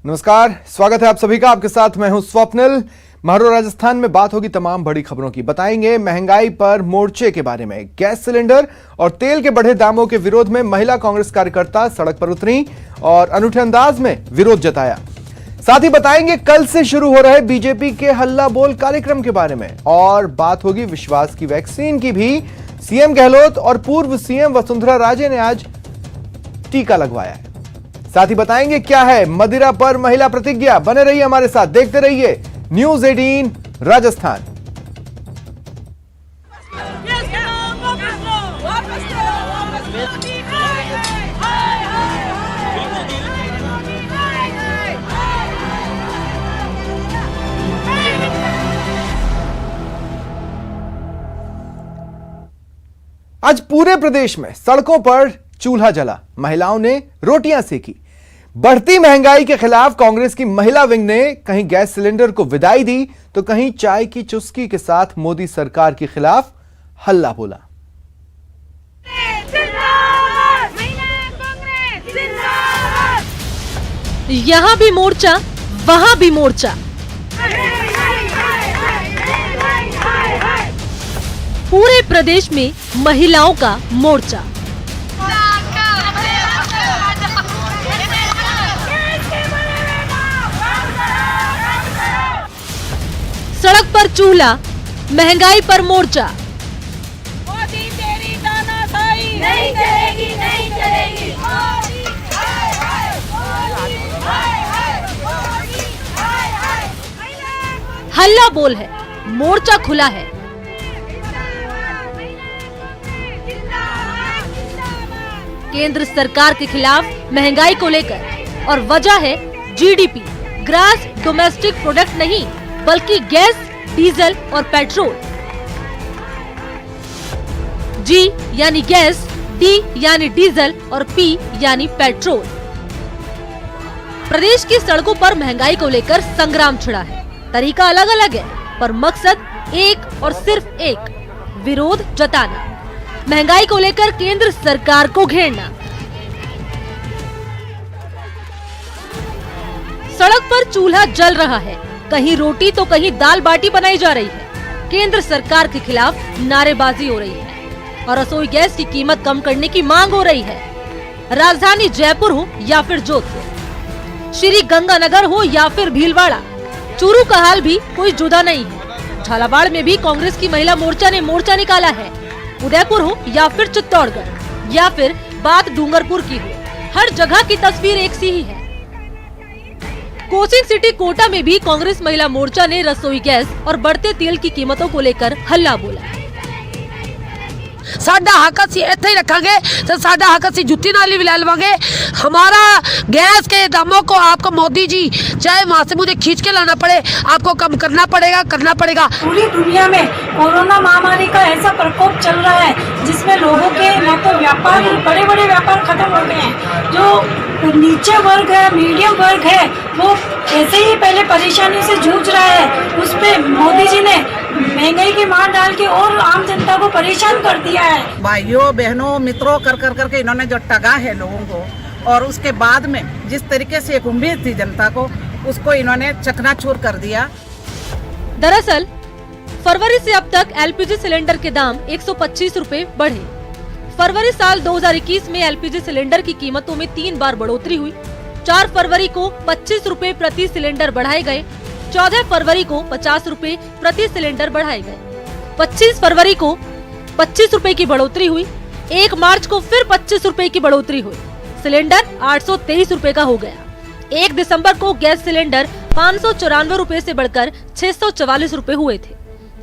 नमस्कार, स्वागत है आप सभी का। आपके साथ मैं हूं स्वप्निल। महरो राजस्थान में बात होगी तमाम बड़ी खबरों की। बताएंगे महंगाई पर मोर्चे के बारे में। गैस सिलेंडर और तेल के बढ़े दामों के विरोध में महिला कांग्रेस कार्यकर्ता सड़क पर उतरी और अनूठे अंदाज में विरोध जताया। साथ ही बताएंगे कल से शुरू हो रहे बीजेपी के हल्ला बोल कार्यक्रम के बारे में। और बात होगी विश्वास की वैक्सीन की भी। सीएम गहलोत और पूर्व सीएम वसुंधरा राजे ने आज टीका लगवाया है। साथ ही बताएंगे क्या है मदिरा पर महिला प्रतिज्ञा। बने रहिए हमारे साथ, देखते रहिए न्यूज 18 राजस्थान। आज पूरे प्रदेश में सड़कों पर चूल्हा जला, महिलाओं ने रोटियां सेकी। बढ़ती महंगाई के खिलाफ कांग्रेस की महिला विंग ने कहीं गैस सिलेंडर को विदाई दी तो कहीं चाय की चुस्की के साथ मोदी सरकार के खिलाफ हल्ला बोला। यहां भी मोर्चा, वहां भी मोर्चा। पूरे प्रदेश में महिलाओं का मोर्चा। सड़क पर चूल्हा, महंगाई पर मोर्चा। मोदी तेरी तानाशाही नहीं चलेगी, नहीं चलेगी। हल्ला बोल है, मोर्चा खुला है। केंद्र सरकार के खिलाफ महंगाई को लेकर, और वजह है जीडीपी, ग्रास डोमेस्टिक प्रोडक्ट नहीं बल्कि गैस, डीजल और पेट्रोल। जी यानी गैस, डी यानी डीजल और पी यानी पेट्रोल। प्रदेश की सड़कों पर महंगाई को लेकर संग्राम छिड़ा है। तरीका अलग अलग है पर मकसद एक और सिर्फ एक, विरोध जताना। महंगाई को लेकर केंद्र सरकार को घेरना। सड़क पर चूल्हा जल रहा है, कहीं रोटी तो कहीं दाल बाटी बनाई जा रही है। केंद्र सरकार के खिलाफ नारेबाजी हो रही है और रसोई गैस की कीमत कम करने की मांग हो रही है। राजधानी जयपुर हो या फिर जोधपुर, श्री गंगानगर हो या फिर भीलवाड़ा, चूरू का हाल भी कोई जुदा नहीं है। झालावाड़ में भी कांग्रेस की महिला मोर्चा ने मोर्चा निकाला है। उदयपुर हो या फिर चित्तौड़गढ़ या फिर बात डूंगरपुर की हो, हर जगह की तस्वीर एक सी ही है। कोचिंग सिटी कोटा में भी कांग्रेस महिला मोर्चा ने रसोई गैस और बढ़ते तेल की कीमतों को लेकर हल्ला बोला। साडा हक असी इत्थे ही रखांगे तो साडा हक असी जुत्ती नाल ही ले लवांगे। हमारा गैस के दामों को आपको मोदी जी चाहे वहाँ से मुझे खींच के लाना पड़े, आपको कम करना पड़ेगा। पूरी दुनिया में कोरोना महामारी का ऐसा प्रकोप चल रहा है जिसमें लोगों के न तो व्यापार, बड़े बड़े व्यापार खत्म हो गए हैं। जो नीचे वर्ग है, मीडियम वर्ग है, वो ऐसे ही पहले परेशानी से जूझ रहा है। उस पे मोदी जी ने महंगाई की मार डाल के और आम जनता को परेशान कर दिया है। भाइयों बहनों मित्रों कर करके इन्होंने जो ठगा है लोगों को, और उसके बाद में जिस तरीके से एक उम्मीद थी जनता को, उसको इन्होंने चकनाचूर कर दिया। दरअसल फरवरी से अब तक एलपीजी सिलेंडर के दाम 125 रुपए बढ़े। फरवरी साल 2021 में एलपीजी सिलेंडर की कीमतों में 3 बार बढ़ोतरी हुई। 4 फरवरी को 25 रुपए प्रति सिलेंडर बढ़ाए गए। 14 फरवरी को 50 रुपए प्रति सिलेंडर बढ़ाए गए। 25 फरवरी को 25 रुपए की बढ़ोतरी हुई। 1 मार्च को फिर 25 रुपए की बढ़ोतरी हुई। सिलेंडर 823 रुपए का हो गया। 1 दिसंबर को गैस सिलेंडर 594 रुपए से बढ़कर 644 रुपए हुए थे।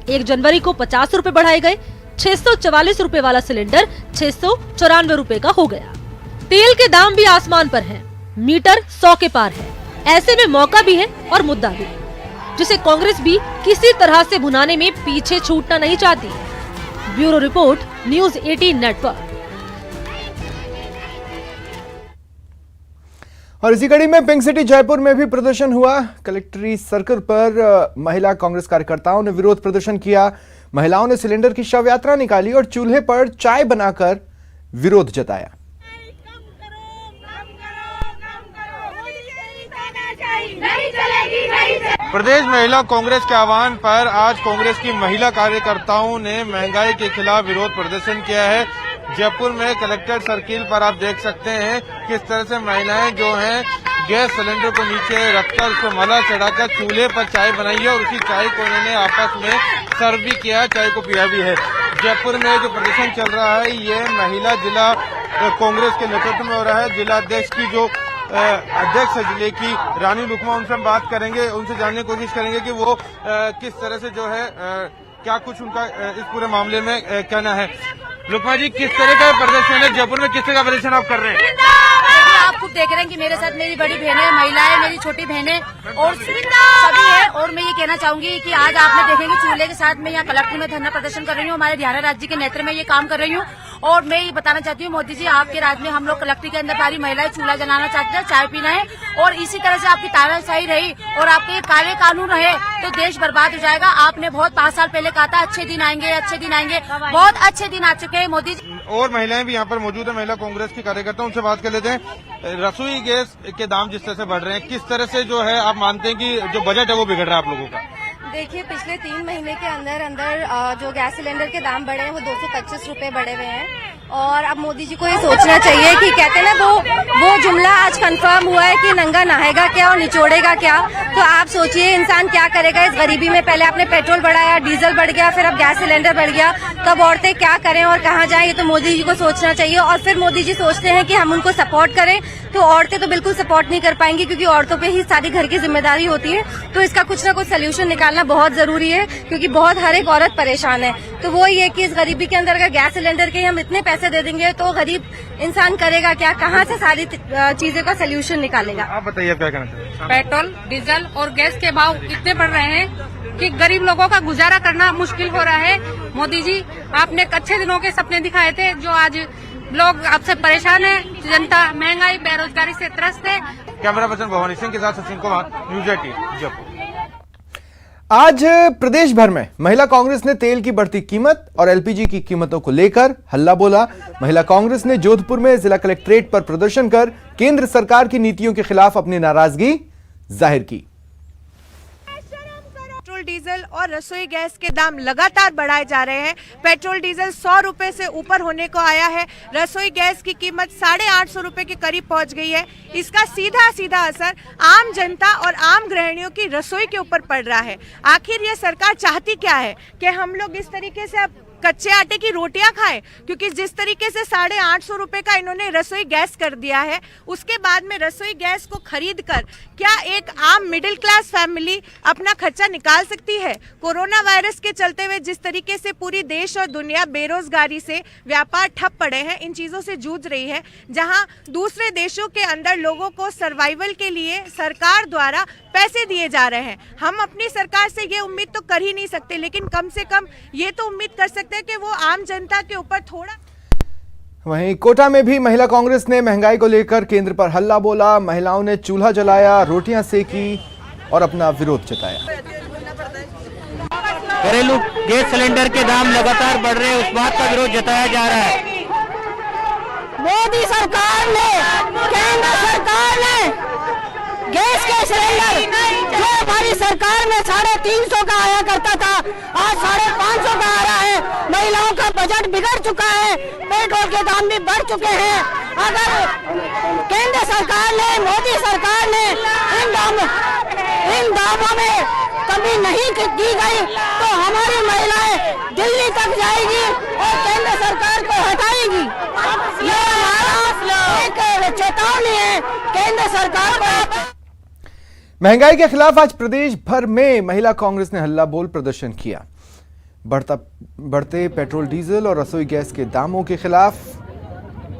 1 जनवरी को 50 रुपए बढ़ाए गए। 644 रुपए वाला सिलेंडर 694 रुपए का हो गया। तेल के दाम भी आसमान पर हैं। मीटर 100 के पार है। ऐसे में मौका भी है और मुद्दा भी, जिसे कांग्रेस भी किसी तरह से भुनाने में पीछे छूटना नहीं चाहती। Bureau report, news 18 network. और इसी कड़ी में पिंक सिटी जयपुर में भी प्रदर्शन हुआ। कलेक्ट्रेट सर्कल पर महिला कांग्रेस कार्यकर्ताओं ने विरोध प्रदर्शन किया। महिलाओं ने सिलेंडर की शव यात्रा निकाली और चूल्हे पर चाय बनाकर विरोध जताया। नहीं चलेगी, नहीं चलेगी। प्रदेश महिला कांग्रेस के आह्वान पर आज कांग्रेस की महिला कार्यकर्ताओं ने महंगाई के खिलाफ विरोध प्रदर्शन किया है। जयपुर में कलेक्टर सर्किल पर आप देख सकते हैं किस तरह से महिलाएं जो हैं गैस सिलेंडर को नीचे रखकर उसको माला चढ़ाकर चूल्हे पर चाय बनाई है और उसी चाय को उन्होंने आपस में सर्व भी किया है, चाय को पिया भी है। जयपुर में जो प्रदर्शन चल रहा है ये महिला जिला कांग्रेस के नेतृत्व में हो रहा है। जिला अध्यक्ष की जो अध्यक्ष है जिले की रानी रुकमा, उनसे हम बात करेंगे, उनसे जानने की कोशिश करेंगे कि वो किस तरह से जो है क्या कुछ उनका इस पूरे मामले में कहना है। रुकमा जी, किस तरह का प्रदर्शन है जयपुर में, किस तरह का प्रदर्शन आप कर रहे हैं? आप खुद देख रहे हैं कि मेरे साथ मेरी बड़ी बहनें, महिलाएं, मेरी छोटी बहनें और सभी है। और मैं ये कहना चाहूंगी कि आज आपने देखेंगे चूल्हे के साथ मैं यहाँ कलेक्टर में धरना प्रदर्शन कर रही हूँ। हमारे ध्यान राज्य के नेतृत्व में ये काम कर रही हूँ। और मैं ये बताना चाहती हूँ मोदी जी, आपके राज्य में हम लोग कलेक्टर के अंदर सारी महिलाएं चूल्हा जलाना चाहते हैं, चाय पीना है। और इसी तरह से आपकी तानाशाही रही और आपके काले कानून रहे तो देश बर्बाद हो जाएगा। आपने बहुत 5 साल पहले कहा था अच्छे दिन आएंगे, अच्छे दिन आएंगे, बहुत अच्छे दिन आ चुके हैं मोदी जी। और महिलाएं भी यहाँ पर मौजूद है, महिला कांग्रेस की कार्यकर्ता, उनसे बात कर लेते हैं। रसोई गैस के दाम जिस तरह से बढ़ रहे हैं, किस तरह से जो है आप मानते हैं कि जो बजट है वो बिगड़ रहा है आप लोगों का? देखिए, पिछले 3 महीने के अंदर जो गैस सिलेंडर के दाम बढ़े हैं वो 225 रुपए बढ़े हुए हैं। और अब मोदी जी को ये सोचना चाहिए कि कहते हैं ना वो जुमला आज कंफर्म हुआ है कि नंगा नहाएगा क्या और निचोड़ेगा क्या। तो आप सोचिए इंसान क्या करेगा इस गरीबी में। पहले आपने पेट्रोल बढ़ाया, डीजल बढ़ गया, फिर अब गैस सिलेंडर बढ़ गया, तो अब औरतें क्या करें और कहाँ जाएं, ये तो मोदी जी को सोचना चाहिए। और फिर मोदी जी सोचते हैं कि हम उनको सपोर्ट करें, तो औरतें तो बिल्कुल सपोर्ट नहीं कर पाएंगी क्योंकि औरतों पे ही सारी घर की जिम्मेदारी होती है। तो इसका कुछ ना कुछ सोल्यूशन निकालना बहुत जरूरी है क्योंकि बहुत हर एक औरत परेशान है। तो वो ये कि इस गरीबी के अंदर अगर गैस सिलेंडर के हम इतने पैसे दे देंगे तो गरीब इंसान करेगा क्या, कहाँ से सारी चीजें का सोल्यूशन निकालेगा। आप बताइए क्या कहना चाहिए? पेट्रोल, डीजल और गैस के भाव इतने बढ़ रहे हैं कि गरीब लोगों का गुजारा करना मुश्किल हो रहा है। मोदी जी, आपने अच्छे दिनों के सपने दिखाए थे जो आज लोग आपसे परेशान है। जनता महंगाई, बेरोजगारी से त्रस्त है। कैमरा पर्सन भवानी सिंह के साथ सचिन कुमार, न्यूज़ 18 जयपुर। आज प्रदेश भर में महिला कांग्रेस ने तेल की बढ़ती कीमत और एलपीजी की कीमतों को लेकर हल्ला बोला। महिला कांग्रेस ने जोधपुर में जिला कलेक्ट्रेट पर प्रदर्शन कर केंद्र सरकार की नीतियों के खिलाफ अपनी नाराजगी जाहिर की। पेट्रोल, डीजल और रसोई गैस के दाम लगातार बढ़ाए जा रहे हैं। पेट्रोल डीजल 100 रुपए से ऊपर होने को आया है। रसोई गैस की कीमत 850 रुपए के करीब पहुंच गई है। इसका सीधा सीधा असर आम जनता और आम गृहिणियों की रसोई के ऊपर पड़ रहा है। आखिर ये सरकार चाहती क्या है कि हम लोग इस तरीके से अब कच्चे आटे की रोटियां खाएं? क्योंकि जिस तरीके से 850 रुपए का इन्होंने रसोई गैस कर दिया है, उसके बाद में रसोई गैस को खरीद कर क्या एक आम मिडिल क्लास फैमिली अपना खर्चा निकाल सकती है? कोरोना वायरस के चलते हुए जिस तरीके से पूरी देश और दुनिया बेरोजगारी से, व्यापार ठप पड़े हैं, इन चीजों से जूझ रही है, जहां दूसरे देशों के अंदर लोगों को सर्वाइवल के लिए सरकार द्वारा पैसे दिए जा रहे हैं। हम अपनी सरकार से ये उम्मीद तो कर ही नहीं सकते, लेकिन कम से कम ये तो उम्मीद कर सकते हैं कि वो आम जनता के ऊपर थोड़ा। वहीं कोटा में भी महिला कांग्रेस ने महंगाई को लेकर केंद्र पर हल्ला बोला। महिलाओं ने चूल्हा जलाया, रोटियां सेकी और अपना विरोध जताया। घरेलू गैस सिलेंडर के दाम लगातार बढ़ रहे हैं, उस बात का विरोध जताया जा रहा है। मोदी सरकार ने, केंद्र सरकार ने गैस के सिलेंडर जो हमारी सरकार में 350 का आया करता था, आज 550 का आ रहा है। महिलाओं का बजट बिगड़ चुका है, पेट्रोल के दाम भी बढ़ चुके हैं। अगर केंद्र सरकार ने, मोदी सरकार ने इन दामों में कमी नहीं की गई तो हमारी महिलाएं दिल्ली तक जाएगी और केंद्र सरकार को हटाएगी। ये हमारा एक चेतावनी है केंद्र सरकार को। महंगाई के खिलाफ आज प्रदेश भर में महिला कांग्रेस ने हल्ला बोल प्रदर्शन किया। बढ़ते पेट्रोल, डीजल और रसोई गैस के दामों के खिलाफ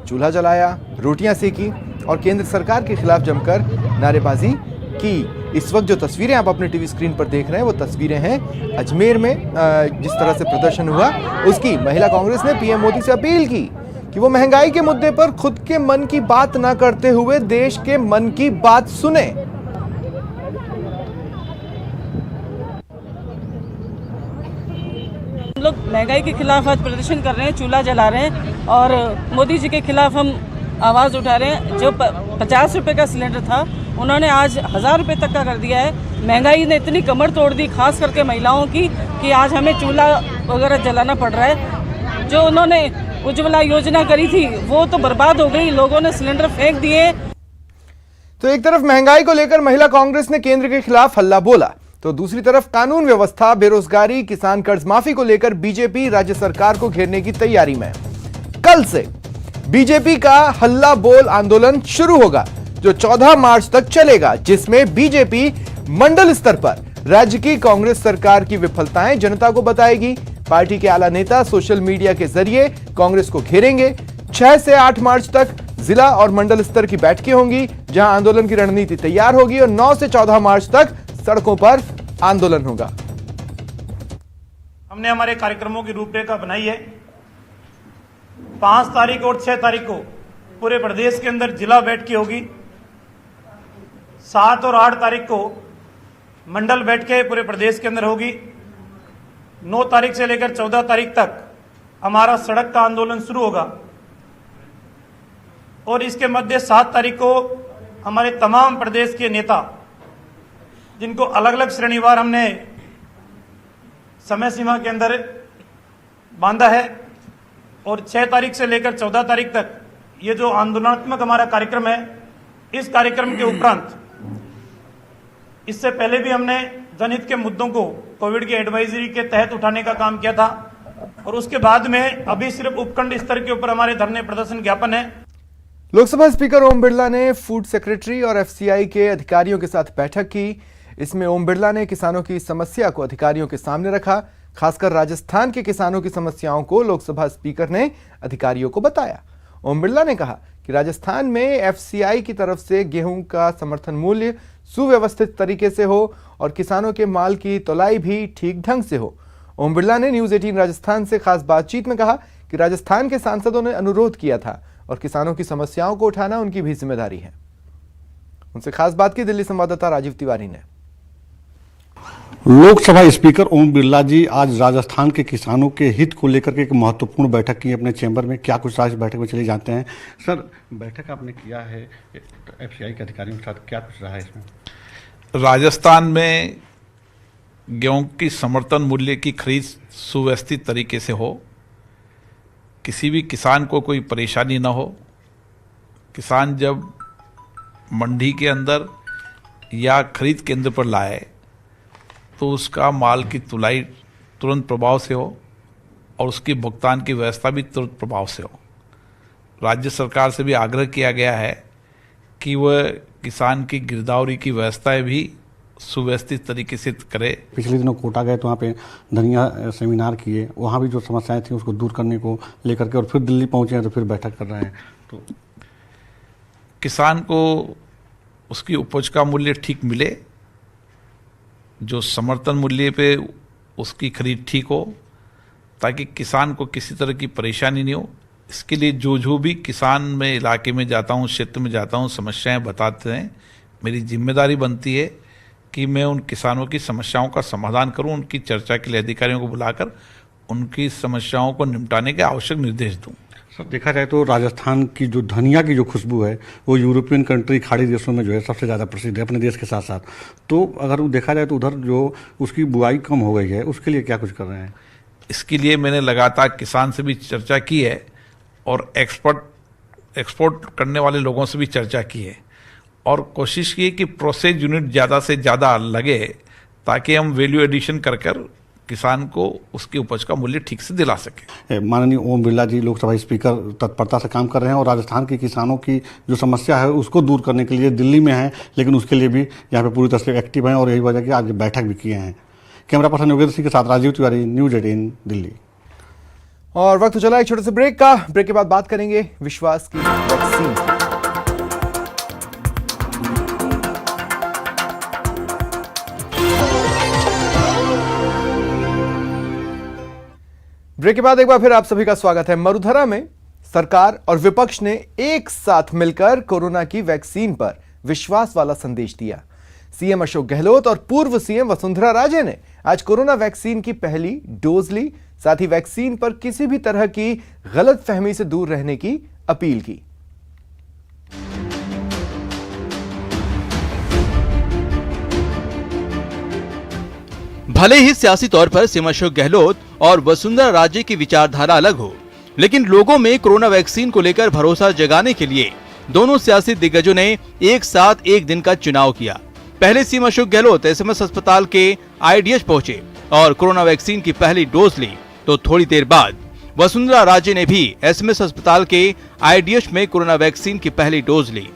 चूल्हा जलाया, रोटियां सेकी और केंद्र सरकार के खिलाफ जमकर नारेबाजी की। इस वक्त जो तस्वीरें आप अपने टीवी स्क्रीन पर देख रहे हैं वो तस्वीरें हैं अजमेर में जिस तरह से प्रदर्शन हुआ उसकी। महिला कांग्रेस ने पीएम मोदी से अपील की कि वो महंगाई के मुद्दे पर खुद के मन की बात ना करते हुए देश के मन की बात सुने। हम लोग महंगाई के खिलाफ आज प्रदर्शन कर रहे हैं, चूल्हा जला रहे हैं और मोदी जी के खिलाफ हम आवाज़ उठा रहे हैं। जो 50 रुपये का सिलेंडर था उन्होंने आज 1000 रुपये तक का कर दिया है। महंगाई ने इतनी कमर तोड़ दी, खास करके महिलाओं की, कि आज हमें चूल्हा वगैरह जलाना पड़ रहा है। जो उन्होंने उज्ज्वला योजना करी थी वो तो बर्बाद हो गई, लोगों ने सिलेंडर फेंक दिए। तो एक तरफ महंगाई को लेकर महिला कांग्रेस ने केंद्र के खिलाफ हल्ला बोला, तो दूसरी तरफ कानून व्यवस्था, बेरोजगारी, किसान कर्ज माफी को लेकर बीजेपी राज्य सरकार को घेरने की तैयारी में। कल से बीजेपी का हल्ला बोल आंदोलन शुरू होगा, जो 14 मार्च तक चलेगा, जिसमें बीजेपी मंडल स्तर पर राज्य की कांग्रेस सरकार की विफलताएं जनता को बताएगी। पार्टी के आला नेता सोशल मीडिया के जरिए कांग्रेस को घेरेंगे। 6 से 8 मार्च तक जिला और मंडल स्तर की बैठकें होंगी, जहां आंदोलन की रणनीति तैयार होगी, और 9 से 14 मार्च तक सड़कों पर आंदोलन होगा। हमने हमारे कार्यक्रमों की रूपरेखा बनाई है। 5 तारीख और 6 तारीख को पूरे प्रदेश के अंदर जिला बैठकें होगी। 7 और 8 तारीख को मंडल बैठकें पूरे प्रदेश के अंदर होगी। 9 तारीख से लेकर 14 तारीख तक हमारा सड़क का आंदोलन शुरू होगा, और इसके मध्य 7 तारीख को हमारे तमाम प्रदेश के नेता, जिनको अलग अलग श्रेणीवार हमने समय सीमा के अंदर बांधा है, और 6 तारीख से लेकर 14 तारीख तक ये जो आंदोलनात्मक हमारा कार्यक्रम है, इस कार्यक्रम के उपरांत इससे पहले भी हमने जनहित के मुद्दों को कोविड की एडवाइजरी के तहत उठाने का काम किया था, और उसके बाद में अभी सिर्फ उपखंड स्तर के ऊपर हमारे धरने प्रदर्शन ज्ञापन है। लोकसभा स्पीकर ओम बिरला ने फूड सेक्रेटरी और एफसीआई के अधिकारियों के साथ बैठक की। इसमें ओम बिरला ने किसानों की समस्या को अधिकारियों के सामने रखा। खासकर राजस्थान के किसानों की समस्याओं को लोकसभा स्पीकर ने अधिकारियों को बताया। ओम बिरला ने कहा कि राजस्थान में एफसीआई की तरफ से गेहूं का समर्थन मूल्य सुव्यवस्थित तरीके से हो और किसानों के माल की तौलाई भी ठीक ढंग से हो। ओम बिरला ने न्यूज 18 राजस्थान से खास बातचीत में कहा कि राजस्थान के सांसदों ने अनुरोध किया था और किसानों की समस्याओं को उठाना उनकी भी जिम्मेदारी है। उनसे खास बात की दिल्ली संवाददाता राजीव तिवारी ने। लोकसभा स्पीकर ओम बिरला जी आज राजस्थान के किसानों के हित को लेकर के एक महत्वपूर्ण बैठक की अपने चैम्बर में। क्या कुछ आज बैठक में चले जाते हैं? सर, बैठक आपने किया है एफसीआई के अधिकारियों के साथ, क्या कुछ रहा है इसमें? राजस्थान में गेहूं की समर्थन मूल्य की खरीद सुव्यवस्थित तरीके से हो, किसी भी किसान को कोई परेशानी ना हो। किसान जब मंडी के अंदर या खरीद केंद्र पर लाए तो उसका माल की तुलाई तुरंत प्रभाव से हो और उसकी भुगतान की व्यवस्था भी तुरंत प्रभाव से हो। राज्य सरकार से भी आग्रह किया गया है कि वह किसान की गिरदावरी की व्यवस्थाएं भी सुव्यवस्थित तरीके से करे। पिछले दिनों कोटा गए तो वहाँ पे धनिया सेमिनार किए, वहाँ भी जो समस्याएं थी उसको दूर करने को लेकर के, और फिर दिल्ली पहुँचे हैं तो फिर बैठक कर रहे हैं। तो किसान को उसकी उपज का मूल्य ठीक मिले, जो समर्थन मूल्य पे उसकी खरीद ठीक हो, ताकि किसान को किसी तरह की परेशानी नहीं हो। इसके लिए जो भी किसान में इलाके में जाता हूँ, क्षेत्र में जाता हूँ, समस्याएं बताते हैं, मेरी जिम्मेदारी बनती है कि मैं उन किसानों की समस्याओं का समाधान करूं, उनकी चर्चा के लिए अधिकारियों को बुलाकर उनकी समस्याओं को निपटाने के आवश्यक निर्देश दूं। सर, देखा जाए तो राजस्थान की जो धनिया की जो खुशबू है वो यूरोपियन कंट्री, खाड़ी देशों में जो है सबसे ज़्यादा प्रसिद्ध है अपने देश के साथ साथ। तो अगर देखा जाए तो उधर जो उसकी बुआई कम हो गई है, उसके लिए क्या कुछ कर रहे हैं? इसके लिए मैंने लगातार किसान से भी चर्चा की है और एक्सपोर्ट करने वाले लोगों से भी चर्चा की है, और कोशिश की है कि प्रोसेस यूनिट ज़्यादा से ज़्यादा लगे, ताकि हम वैल्यू एडिशन कर किसान को उसकी उपज का मूल्य ठीक से दिला सके। माननीय ओम बिरला जी लोकसभा स्पीकर तत्परता से काम कर रहे हैं और राजस्थान के किसानों की जो समस्या है उसको दूर करने के लिए दिल्ली में हैं, लेकिन उसके लिए भी यहाँ पे पूरी तरह से एक्टिव हैं, और यही वजह की आज बैठक भी किए हैं। कैमरा पर्सन योगेंद्र सिंह के साथ राजीव तिवारी, न्यूज 18 दिल्ली। और वक्त चला एक छोटे से ब्रेक का। ब्रेक के बाद बात करेंगे विश्वास की वैक्सीन। ब्रेक के बाद एक बार फिर आप सभी का स्वागत है। मरुधरा में सरकार और विपक्ष ने एक साथ मिलकर कोरोना की वैक्सीन पर विश्वास वाला संदेश दिया। सीएम अशोक गहलोत और पूर्व सीएम वसुंधरा राजे ने आज कोरोना वैक्सीन की पहली डोज ली। साथ ही वैक्सीन पर किसी भी तरह की गलतफहमी से दूर रहने की अपील की। भले ही सियासी तौर पर सीएम अशोक गहलोत और वसुंधरा राजे की विचारधारा अलग हो, लेकिन लोगों में कोरोना वैक्सीन को लेकर भरोसा जगाने के लिए दोनों सियासी दिग्गजों ने एक साथ एक दिन का चुनाव किया। पहले सीएम अशोक गहलोत एसएमएस अस्पताल के आईडीएच पहुंचे और कोरोना वैक्सीन की पहली डोज ली, तो थोड़ी देर बाद वसुंधरा राजे ने भी एसएमएस अस्पताल के आईडीएच में कोरोना वैक्सीन की पहली डोज ली।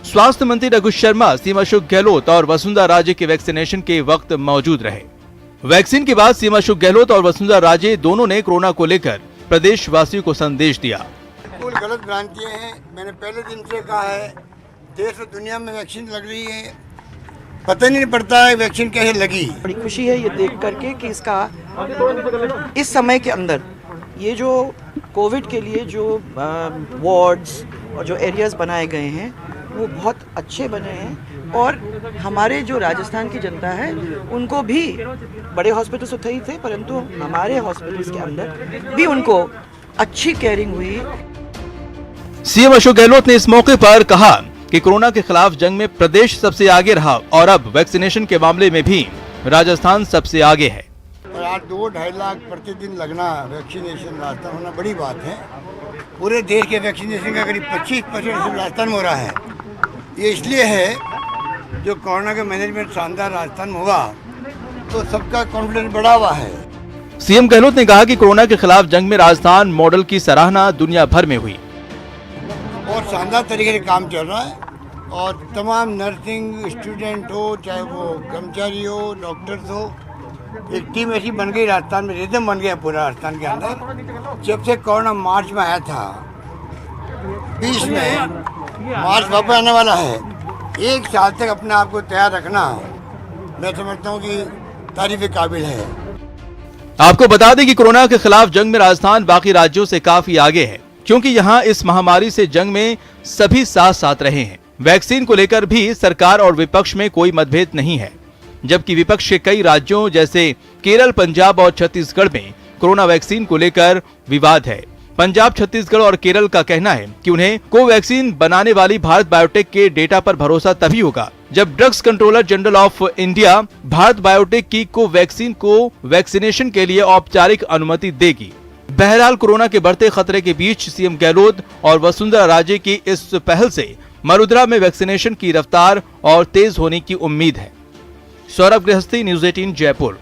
स्वास्थ्य मंत्री रघु शर्मा सीएम अशोक गहलोत और वसुंधरा राजे के वैक्सीनेशन के वक्त मौजूद रहे। वैक्सीन के बाद सीएम अशोक गहलोत और वसुंधरा राजे दोनों ने कोरोना को लेकर प्रदेश वासियों को संदेश दिया। बिल्कुल गलत भ्रांतियां हैं। मैंने पहले दिन से कहा है, देश और दुनिया में वैक्सीन लग रही है, पता नहीं पड़ता है वैक्सीन कैसे लगी। बड़ी खुशी है ये देख करके कि इसका इस समय के अंदर ये जो कोविड के लिए जो वार्ड्स और जो एरियाज बनाए गए हैं वो बहुत अच्छे बने हैं, और हमारे जो राजस्थान की जनता है उनको भी बड़े हॉस्पिटल्स तो ही थे, परंतु हमारे हॉस्पिटल्स के अंदर भी उनको अच्छी केयरिंग हुई। सीएम अशोक गहलोत ने इस मौके पर कहा कि कोरोना के खिलाफ जंग में प्रदेश सबसे आगे रहा और अब वैक्सीनेशन के मामले में भी राजस्थान सबसे आगे है। और आज 2-2.5 लाख प्रतिदिन लगना वैक्सीनेशन राजस्थान होना बड़ी बात है। पूरे देश के वैक्सीनेशन का करीब 25% राजस्थान में हो रहा है। ये इसलिए है जो कोरोना का मैनेजमेंट शानदार राजस्थान में हुआ तो सबका कॉन्फिडेंस बढ़ा हुआ है। सीएम गहलोत ने कहा कि कोरोना के खिलाफ जंग में राजस्थान मॉडल की सराहना दुनिया भर में हुई और शानदार तरीके से काम चल रहा है, और तमाम नर्सिंग स्टूडेंट हो, चाहे वो कर्मचारी हो, डॉक्टर्स हो, एक टीम ऐसी बन गई राजस्थान में, रिदम बन गया पूरा राजस्थान के अंदर। जब से कोरोना मार्च में आया था, 20 में मार्च वापस आने वाला है, 1 साल तक अपने आप को तैयार रखना मैं समझता हूँ कि तारीफ काबिल है। आपको बता दें कि कोरोना के खिलाफ जंग में राजस्थान बाकी राज्यों से काफी आगे है, क्योंकि यहाँ इस महामारी से जंग में सभी साथ साथ रहे हैं। वैक्सीन को लेकर भी सरकार और विपक्ष में कोई मतभेद नहीं है, जबकि विपक्ष के कई राज्यों जैसे केरल, पंजाब और छत्तीसगढ़ में कोरोना वैक्सीन को लेकर विवाद है। पंजाब, छत्तीसगढ़ और केरल का कहना है कि उन्हें कोवैक्सीन बनाने वाली भारत बायोटेक के डेटा पर भरोसा तभी होगा जब drugs controller general of India Bharat biotech की कोवैक्सीन को वैक्सीनेशन के लिए औपचारिक अनुमति देगी। बहरहाल कोरोना के बढ़ते खतरे के बीच सीएम गहलोत और वसुंधरा राजे की इस पहल से मरुद्रा में वैक्सीनेशन की रफ्तार और तेज होने की उम्मीद है। सौरभ गृहस्थी, न्यूज़ 18 जयपुर।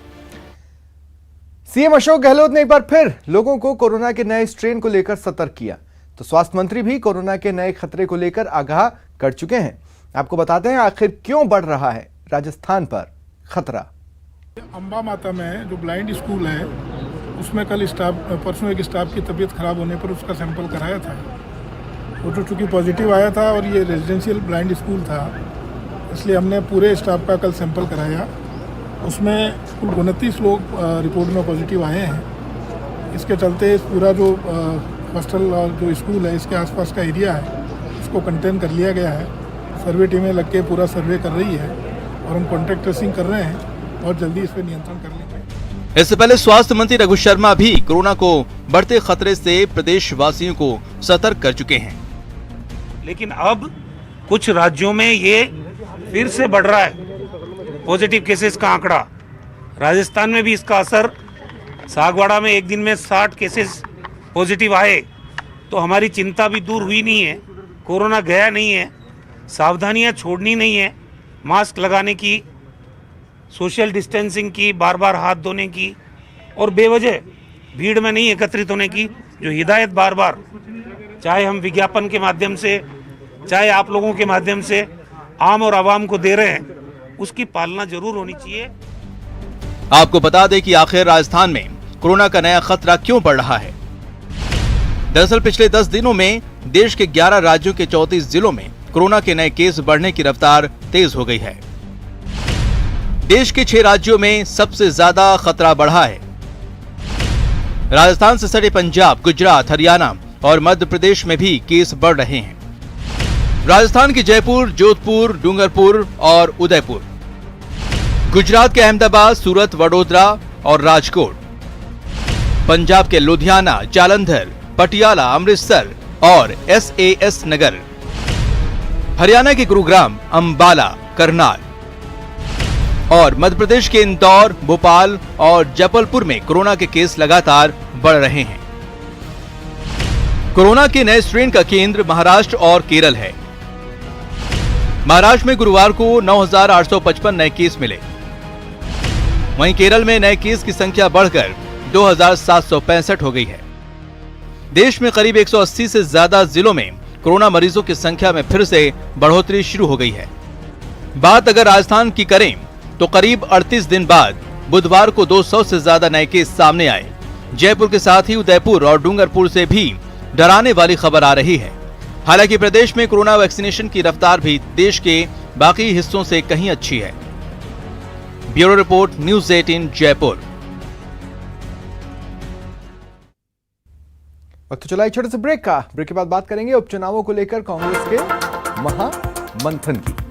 सीएम अशोक गहलोत ने एक बार फिर लोगों को कोरोना के नए स्ट्रेन को लेकर सतर्क किया, तो स्वास्थ्य मंत्री भी कोरोना के नए खतरे को लेकर आगाह कर चुके हैं। आपको बताते हैं आखिर क्यों बढ़ रहा है राजस्थान पर खतरा। अंबा माता में जो ब्लाइंड स्कूल है उसमें कल परसों एक स्टाफ की तबीयत खराब होने पर उसका सैंपल कराया था। वो तो चूँकि पॉजिटिव आया था और ये रेजिडेंशियल ब्लाइंड स्कूल था, इसलिए हमने पूरे स्टाफ का कल सैंपल कराया। उसमें कुल 29 लोग रिपोर्ट में पॉजिटिव आए हैं। इसके चलते पूरा जो हॉस्टल और जो स्कूल है इसके आसपास का एरिया है उसको कंटेन कर लिया गया है। सर्वे टीमें लग के पूरा सर्वे कर रही है और हम कॉन्टैक्ट ट्रेसिंग कर रहे हैं और जल्दी इस पर नियंत्रण कर लेंगे। इससे पहले स्वास्थ्य मंत्री रघु शर्मा भी कोरोना को बढ़ते खतरे से प्रदेशवासियों को सतर्क कर चुके हैं। लेकिन अब कुछ राज्यों में ये फिर से बढ़ रहा है पॉजिटिव केसेस का आंकड़ा। राजस्थान में भी इसका असर, सागवाड़ा में एक दिन में 60 केसेस पॉजिटिव आए, तो हमारी चिंता भी दूर हुई नहीं है। कोरोना गया नहीं है, सावधानियां छोड़नी नहीं है, मास्क लगाने की, सोशल डिस्टेंसिंग की, बार बार हाथ धोने की और बेवजह भीड़ में नहीं एकत्रित होने की जो हिदायत बार बार चाहे हम विज्ञापन के माध्यम से, चाहे आप लोगों के माध्यम से आम और आवाम को दे रहे हैं, उसकी पालना जरूर होनी चाहिए। आपको बता दें कि आखिर राजस्थान में कोरोना का नया खतरा क्यों बढ़ रहा है। दरअसल पिछले 10 दिनों में देश के 11 राज्यों के 34 जिलों में कोरोना के नए केस बढ़ने की रफ्तार तेज हो गई है। देश के 6 राज्यों में सबसे ज्यादा खतरा बढ़ा है। राजस्थान से सटे पंजाब, गुजरात, हरियाणा और मध्य प्रदेश में भी केस बढ़ रहे हैं। राजस्थान के जयपुर, जोधपुर, डूंगरपुर और उदयपुर, गुजरात के अहमदाबाद, सूरत, वडोदरा और राजकोट, पंजाब के लुधियाना, जालंधर, पटियाला, अमृतसर और SAS नगर, हरियाणा के गुरुग्राम, अंबाला, करनाल, और मध्य प्रदेश के इंदौर, भोपाल और जबलपुर में कोरोना के केस लगातार बढ़ रहे हैं। कोरोना के नए स्ट्रेन का केंद्र महाराष्ट्र और केरल है। महाराष्ट्र में गुरुवार को 9,855 नए केस मिले। वहीं केरल में नए केस की संख्या बढ़कर 2,765 हो गई है। देश में करीब 180 से ज्यादा जिलों में कोरोना मरीजों की संख्या में फिर से बढ़ोतरी शुरू हो गई है। बात अगर राजस्थान की करें तो करीब 38 दिन बाद बुधवार को 200 से ज्यादा नए केस सामने आए। जयपुर के साथ ही उदयपुर और डूंगरपुर से भी डराने वाली खबर आ रही है। हालांकि प्रदेश में कोरोना वैक्सीनेशन की रफ्तार भी देश के बाकी हिस्सों से कहीं अच्छी है। Bureau report, news 18 Jaipur. वक्त चला एक छोटे से ब्रेक का। ब्रेक के बाद बात करेंगे उपचुनावों को लेकर कांग्रेस के महामंथन की।